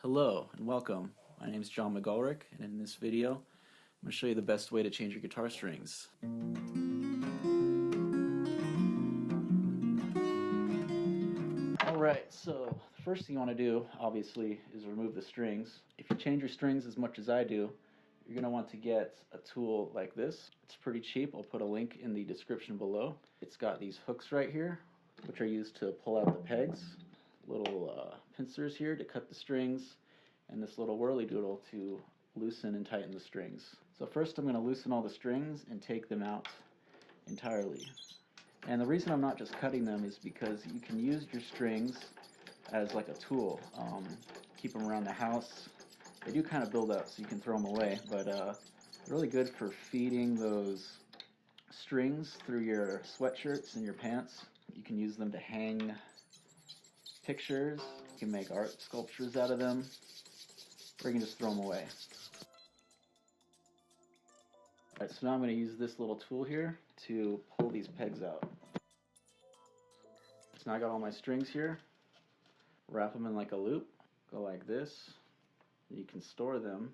Hello and welcome. My name is John McGulrick, and in this video I'm going to show you the best way to change your guitar strings. Alright, so the first thing you want to do, obviously, is remove the strings. If you change your strings as much as I do, you're going to want to get a tool like this. It's pretty cheap. I'll put a link in the description below. It's got these hooks right here, which are used to pull out the pegs. Little pincers here to cut the strings, and this little whirly doodle to loosen and tighten the strings. So first I'm going to loosen all the strings and take them out entirely. And the reason I'm not just cutting them is because you can use your strings as like a tool. Keep them around the house. They do kind of build up, so you can throw them away, but they're really good for feeding those strings through your sweatshirts and your pants. You can use them to hang pictures. You can make art sculptures out of them, or you can just throw them away. Alright, so now I'm going to use this little tool here to pull these pegs out. So now I got all my strings here. Wrap them in like a loop. Go like this. You can store them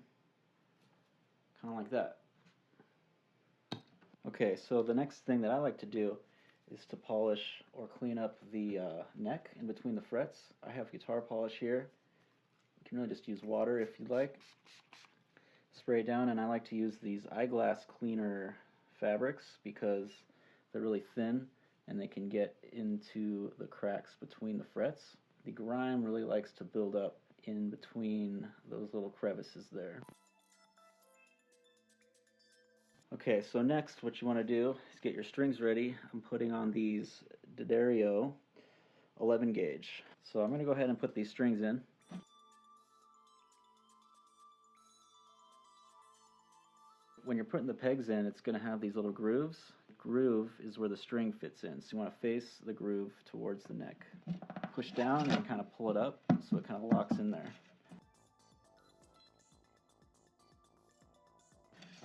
kind of like that. Okay, so the next thing that I like to do is to polish or clean up the neck in between the frets. I have guitar polish here. You can really just use water if you'd like. Spray it down, and I like to use these eyeglass cleaner fabrics because they're really thin and they can get into the cracks between the frets. The grime really likes to build up in between those little crevices there. Okay, so next what you want to do is get your strings ready. I'm putting on these D'Addario 11 gauge. So I'm going to go ahead and put these strings in. When you're putting the pegs in, it's going to have these little grooves. The groove is where the string fits in, so you want to face the groove towards the neck. Push down and kind of pull it up so it kind of locks in there.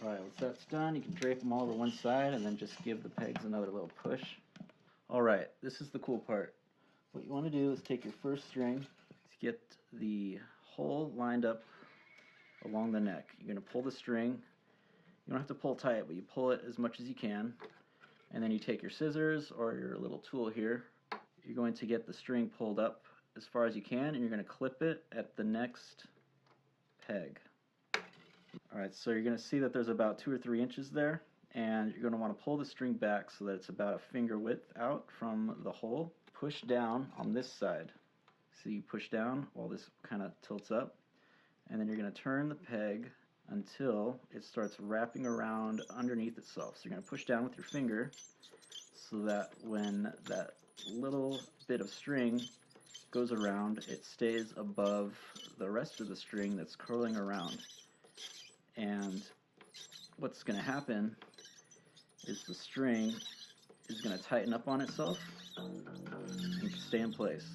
Alright, once that's done, you can drape them all over one side and then just give the pegs another little push. Alright, this is the cool part. What you want to do is take your first string to get the hole lined up along the neck. You're going to pull the string. You don't have to pull tight, but you pull it as much as you can. And then you take your scissors or your little tool here. You're going to get the string pulled up as far as you can, and you're going to clip it at the next peg. Alright, so you're going to see that there's about 2 or 3 inches there, and you're going to want to pull the string back so that it's about a finger width out from the hole. Push down on this side. So you push down while this kind of tilts up, and then you're going to turn the peg until it starts wrapping around underneath itself. So you're going to push down with your finger so that when that little bit of string goes around, it stays above the rest of the string that's curling around. And what's going to happen is the string is going to tighten up on itself and stay in place.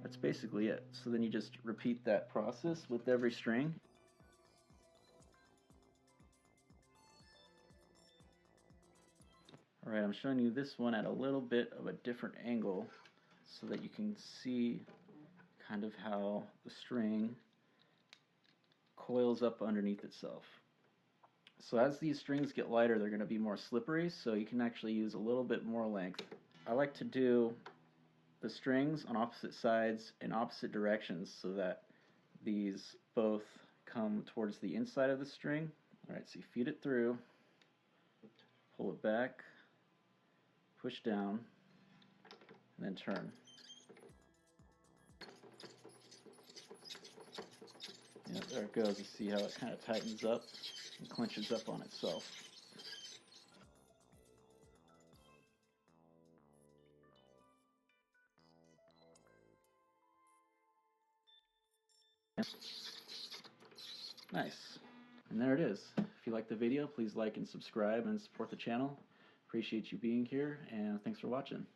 That's basically it. So then you just repeat that process with every string. Alright, I'm showing you this one at a little bit of a different angle so that you can see kind of how the string coils up underneath itself. So as these strings get lighter, they're going to be more slippery, so you can actually use a little bit more length. I like to do the strings on opposite sides in opposite directions so that these both come towards the inside of the string. Alright, so you feed it through, pull it back, push down, and then turn. Yeah, there it goes. You see how it kind of tightens up and clenches up on itself. Nice. And there it is. If you liked the video, please like and subscribe and support the channel. Appreciate you being here, and thanks for watching.